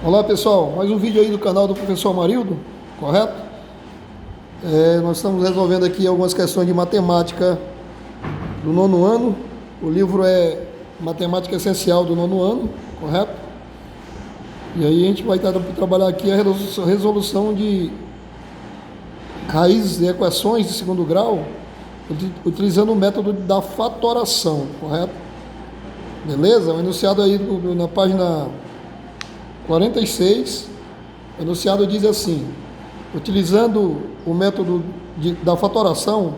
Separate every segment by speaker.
Speaker 1: Olá pessoal, mais um vídeo aí do canal do professor Amarildo, correto? Nós estamos resolvendo aqui algumas questões de matemática do nono ano. O livro é Matemática Essencial do nono ano, correto? E aí a gente vai trabalhar aqui a resolução de raízes de equações de segundo grau, utilizando o método da fatoração, correto? Beleza? O enunciado aí na página 46, o enunciado diz assim: utilizando o método da fatoração,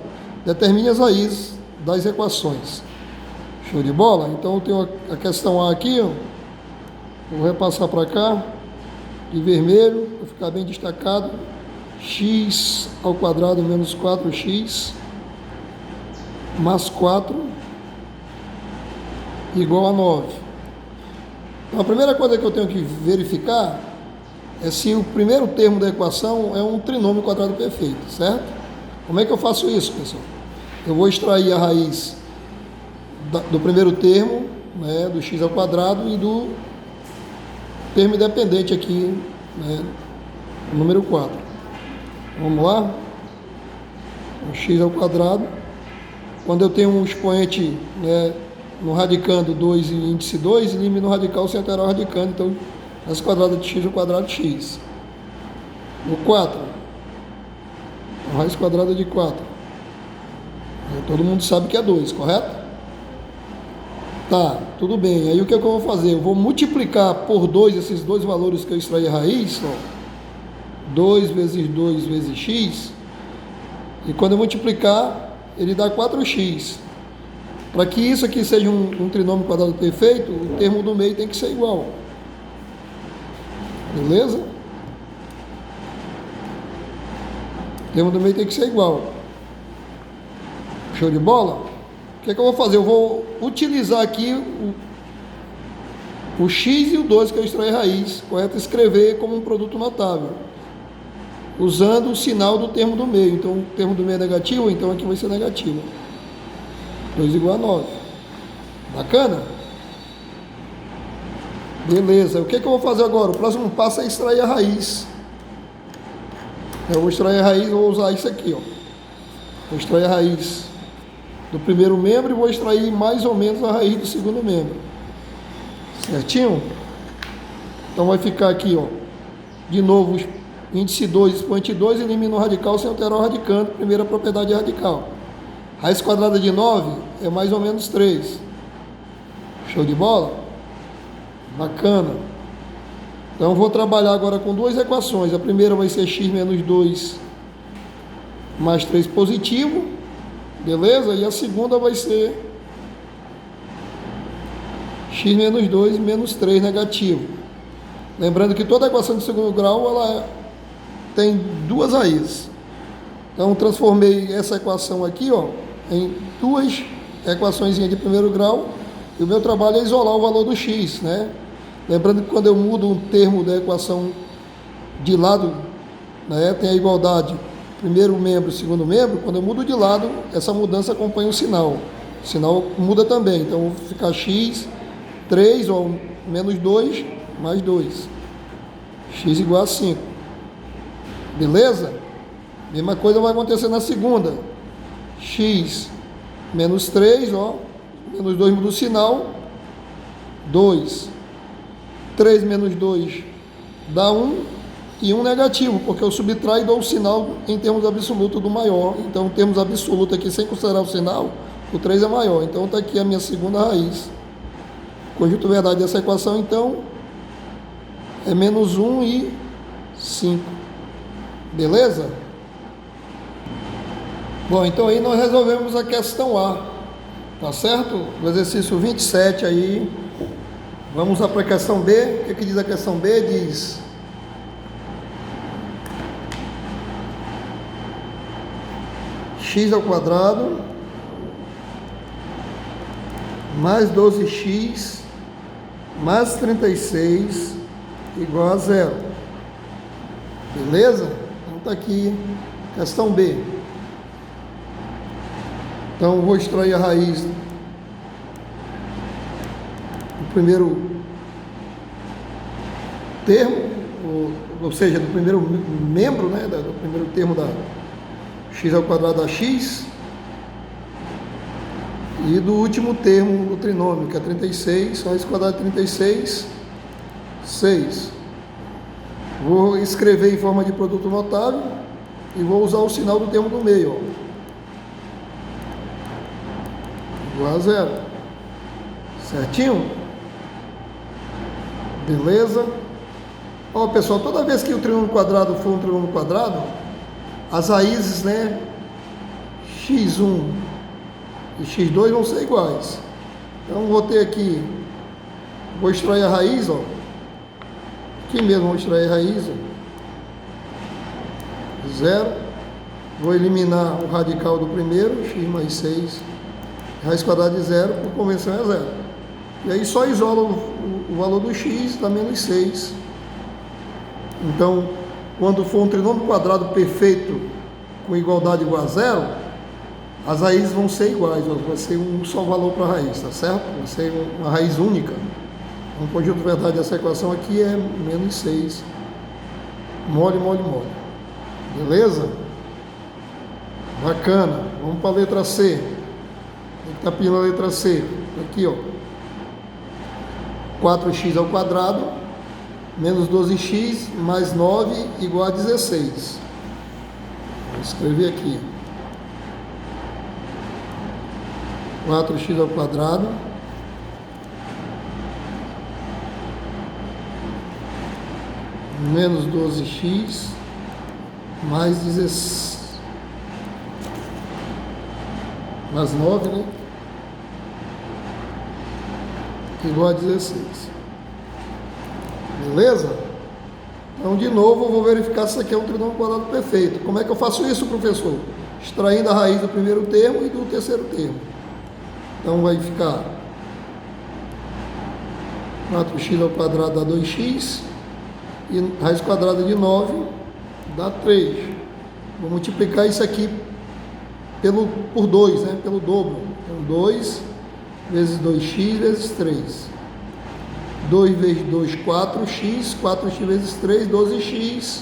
Speaker 1: determine as raízes das equações. Show de bola? Então eu tenho a questão A aqui, ó. Vou repassar para cá, de vermelho, para ficar bem destacado. X ao quadrado menos 4x mais 4 igual a 9. Então, a primeira coisa que eu tenho que verificar é se o primeiro termo da equação é um trinômio quadrado perfeito, certo? Como é que eu faço isso, pessoal? Eu vou extrair a raiz do primeiro termo, né, do x ao quadrado, e do termo independente aqui, né, o número 4. Vamos lá? O x ao quadrado. Quando eu tenho um expoente, né, no radicando 2 e índice 2, elimino o radical sem alterar o radicando, então raiz quadrada de x ao quadrado de x. O 4, a raiz quadrada de 4. Todo mundo sabe que é 2, correto? Tá, tudo bem. Aí o que é que eu vou fazer? Eu vou multiplicar por 2 esses dois valores que eu extraí a raiz, ó. 2 vezes 2 vezes x, e quando eu multiplicar, ele dá 4x. Para que isso aqui seja um trinômio quadrado perfeito, o termo do meio tem que ser igual. Beleza? O termo do meio tem que ser igual. Show de bola? O que é que eu vou fazer? Eu vou utilizar aqui o x e o 2 que eu extraí a raiz, correto? Escrever como um produto notável, usando o sinal do termo do meio. Então, o termo do meio é negativo, então aqui vai ser negativo. 2 igual a 9. Bacana? Beleza. O que é que eu vou fazer agora? O próximo passo é extrair a raiz. Eu vou extrair a raiz, vou usar isso aqui, ó. Vou extrair a raiz do primeiro membro e vou extrair mais ou menos a raiz do segundo membro. Certinho? Então vai ficar aqui, ó. De novo, índice 2, expoente 2, elimina o radical sem alterar o radicando. Primeira propriedade é radical. Raiz quadrada de 9 é mais ou menos 3. Show de bola? Bacana. Então eu vou trabalhar agora com duas equações. A primeira vai ser x menos 2 mais 3 positivo. Beleza? E a segunda vai ser x menos 2 menos 3 negativo. Lembrando que toda equação de segundo grau ela tem duas raízes. Então transformei essa equação aqui, ó, em duas equações de primeiro grau, e o meu trabalho é isolar o valor do x, né? Lembrando que quando eu mudo um termo da equação de lado, né, tem a igualdade primeiro membro, segundo membro. Quando eu mudo de lado, essa mudança acompanha o sinal. O sinal muda também, então vai ficar x, 3 ou menos 2, mais 2. X igual a 5. Beleza? Mesma coisa vai acontecer na segunda. X menos 3, ó, menos 2 muda o sinal, 2. 3 menos 2 dá 1, e 1 negativo, porque eu subtraio e dou o sinal em termos absolutos do maior. Então, em termos absolutos aqui, sem considerar o sinal, o 3 é maior. Então, está aqui a minha segunda raiz. Conjunto verdade dessa equação, então, é menos 1 e 5. Beleza? Bom, então aí nós resolvemos a questão A, tá certo? O exercício 27 aí. Vamos lá para a questão B. O que diz a questão B? Diz: x ao quadrado mais 12x mais 36 igual a 0. Beleza? Então está aqui, questão B. Então, eu vou extrair a raiz do primeiro termo, ou seja, do primeiro membro, né, do primeiro termo da x ao quadrado da x, e do último termo do trinômio, que é 36, raiz quadrada de 36, 6. Vou escrever em forma de produto notável e vou usar o sinal do termo do meio, ó. Igual a zero. Certinho? Beleza? Ó, pessoal, toda vez que o trinômio quadrado for um trinômio quadrado, as raízes, né, x1 e x2 vão ser iguais. Então, vou ter aqui, vou extrair a raiz, ó. Aqui mesmo vou extrair a raiz, ó. 0. Vou eliminar o radical do primeiro, x mais 6. Raiz quadrada de 0, por convenção é 0. E aí só isola o valor do x, dá menos 6. Então, quando for um trinômio quadrado perfeito com igualdade igual a 0, as raízes vão ser iguais, ó, vai ser um só valor para a raiz, tá certo? Vai ser uma raiz única. Um conjunto de verdade dessa equação aqui é menos 6. Mole, mole, mole. Beleza? Bacana. Vamos para a letra C. O que está pedindo a letra C? Aqui, ó. 4x ao quadrado menos 12x mais 9 igual a 16. Vou escrever aqui. 4x ao quadrado menos 12x mais 16 mais 9, né? Igual a 16. Beleza? Então, de novo, eu vou verificar se isso aqui é um trinômio quadrado perfeito. Como é que eu faço isso, professor? Extraindo a raiz do primeiro termo e do terceiro termo. Então, vai ficar 4x ao quadrado dá 2x. E raiz quadrada de 9 dá 3. Vou multiplicar isso aqui por 2, né? Pelo dobro. Então, 2 vezes 2x vezes 3. 2 vezes 2, 4x. 4x vezes 3, 12x.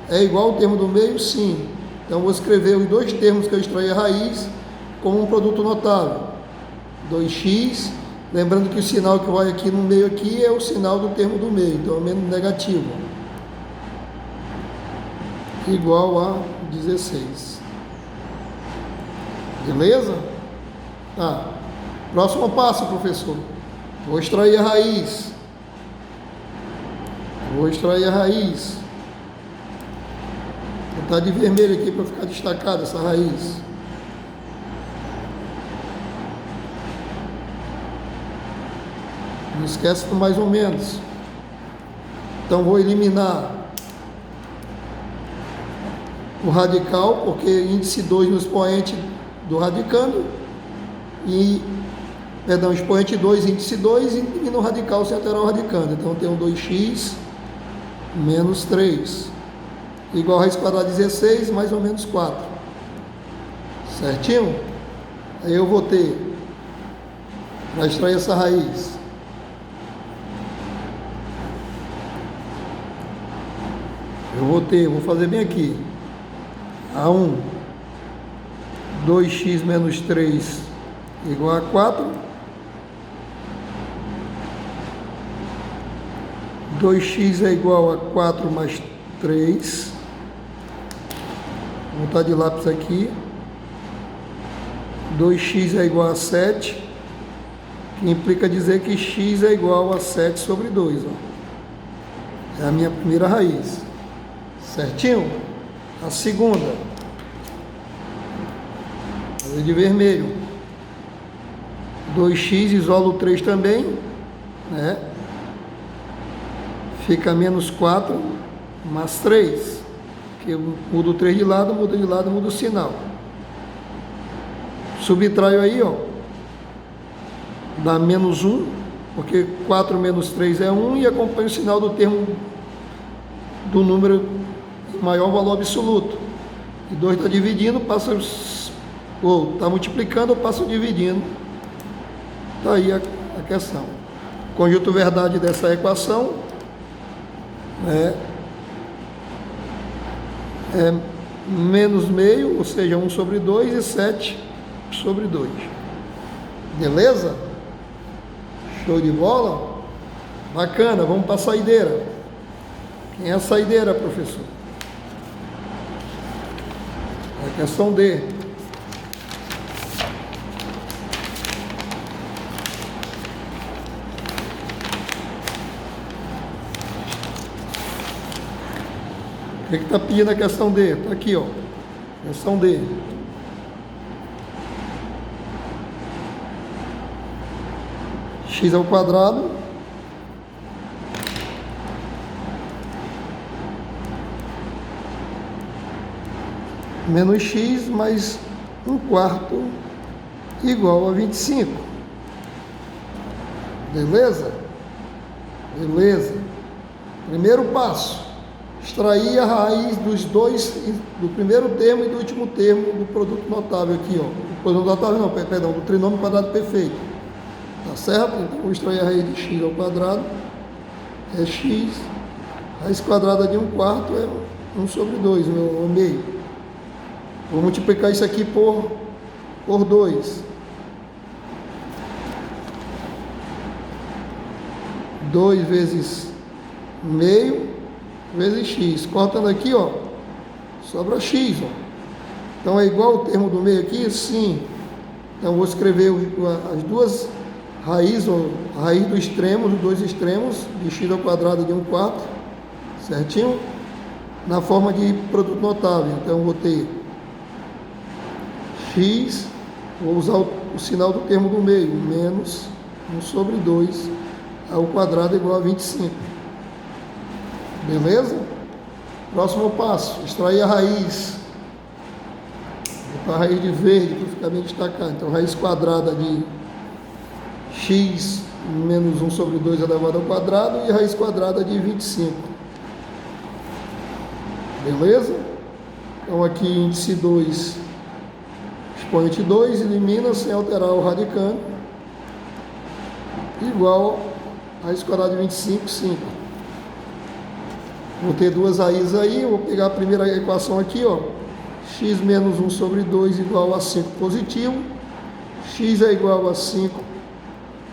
Speaker 1: É igual ao termo do meio? Sim. Então, vou escrever os dois termos que eu extraí a raiz como um produto notável. 2x. Lembrando que o sinal que vai aqui no meio aqui é o sinal do termo do meio, então é menos negativo. Igual a 16. Beleza? Tá. Próximo passo, professor. Vou extrair a raiz. Vou extrair a raiz. Vou botar de vermelho aqui para ficar destacada essa raiz. Não esquece do mais ou menos. Então vou eliminar o radical, porque índice 2 no expoente do radicando, e, perdão, expoente 2, índice 2, e elimina o radical sem alterar o radicando. Então eu tenho 2x menos 3, igual a raiz quadrada de 16, mais ou menos 4. Certinho? Aí eu vou ter, para extrair essa raiz, vou fazer bem aqui, A1, 2x menos 3 igual a 4, 2x é igual a 4 mais 3, vou botar de lápis aqui, 2x é igual a 7, que implica dizer que x é igual a 7 sobre 2, ó. É a minha primeira raiz. Certinho? A segunda, fazer de vermelho. 2x isola o 3 também, né? Fica menos 4 mais 3. Que eu mudo o 3 de lado, muda o sinal. Subtraio aí, ó. Dá menos 1, porque 4 menos 3 é 1, e acompanha o sinal do termo do número maior valor absoluto. E 2 está dividindo, passa, ou está multiplicando, ou passa dividindo. Está aí a questão. Conjunto verdade dessa equação né? É menos meio, ou seja, 1 sobre 2 e 7 sobre 2. Beleza? Show de bola? Bacana, vamos para a saideira. Quem é a saideira, professor? É a questão D. O que está pedindo a questão D? Está aqui, ó. Questão D. X ao quadrado menos x mais 1/4 igual a 25. Beleza? Beleza. Primeiro passo. Extrair a raiz dos dois, do primeiro termo e do último termo do produto notável aqui, ó. O produto notável não, perdão, do trinômio quadrado perfeito. Tá certo? Então, vou extrair a raiz de x ao quadrado. É x. Raiz quadrada de 1/4 é 1 sobre 2, o meio. Vou multiplicar isso aqui por 2. 2 vezes meio vezes x. Cortando aqui, ó, sobra x, ó. Então é igual o termo do meio aqui? Sim. Então vou escrever as duas raízes, ó, a raiz do extremo, dos dois extremos, de x ao quadrado de 1/4, certinho? Na forma de produto notável. Então vou ter x, vou usar o sinal do termo do meio, menos 1 sobre 2 ao quadrado igual a 25. Beleza? Próximo passo, extrair a raiz. Vou botar a raiz de verde para ficar bem destacado. Então, raiz quadrada de x menos 1 sobre 2 elevado ao quadrado e raiz quadrada de 25. Beleza? Então, aqui índice 2, expoente 2, elimina sem alterar o radicando. Igual a raiz quadrada de 25, 5. Vou ter duas raízes aí, eu vou pegar a primeira equação aqui, ó. X menos 1 sobre 2 igual a 5 positivo. X é igual a 5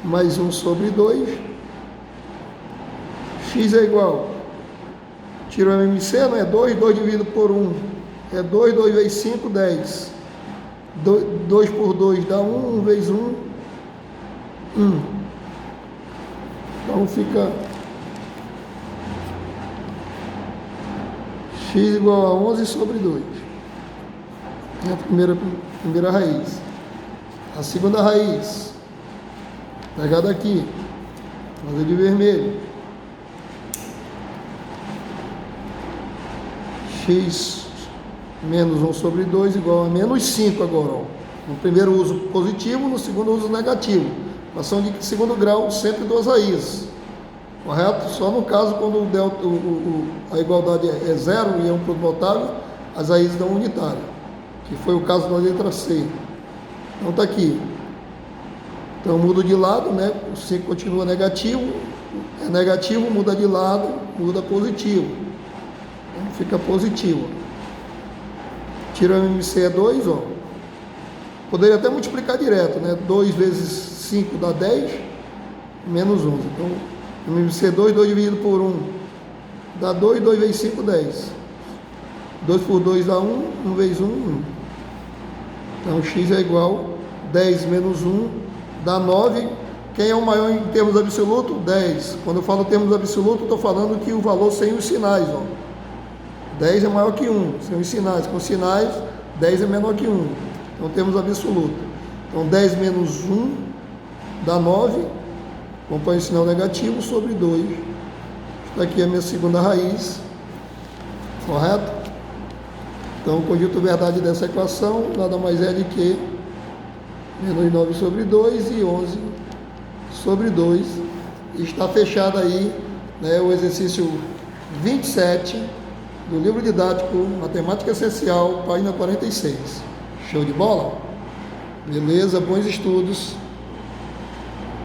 Speaker 1: mais 1 sobre 2. X é igual, tiro o MMC, não é 2, 2 dividido por 1 é 2, 2 vezes 5, 10. 2 por 2 dá 1, 1 vezes 1, 1. Então fica x igual a 11 sobre 2. É a primeira raiz. A segunda raiz, pegada aqui, fazer de vermelho. X menos 1 sobre 2 igual a menos 5 agora. Ó. No primeiro uso positivo, no segundo uso negativo. Equação de segundo grau, sempre duas raízes. Correto? Só no caso quando a igualdade é zero e é um produto notável, as raízes dão unitária, que foi o caso da letra C. Então está aqui. Então muda de lado, né? O 5 continua negativo, é negativo, muda de lado, muda positivo. Então fica positivo. Tira o MMC é 2, ó. Poderia até multiplicar direto, né? 2 vezes 5 dá 10, menos 11. Então, MMC 2, 2 dividido por 1 dá 2, 2 vezes 5, 10. 2 por 2 dá 1, 1 vezes 1, 1. Então, x é igual 10 menos 1 dá 9. Quem é o maior em termos absolutos? 10. Quando eu falo termos absolutos, estou falando que o valor sem os sinais, ó. 10 é maior que 1, sem os sinais. Com sinais, 10 é menor que 1. Então, termos absolutos. Então, 10 menos 1 dá 9. Acompanha o sinal negativo sobre 2. Está aqui a minha segunda raiz. Correto? Então, o conjunto verdade dessa equação nada mais é de que menos 9 sobre 2 e 11 sobre 2. E está fechado aí, né, o exercício 27 do livro didático Matemática Essencial, página 46. Show de bola? Beleza, bons estudos.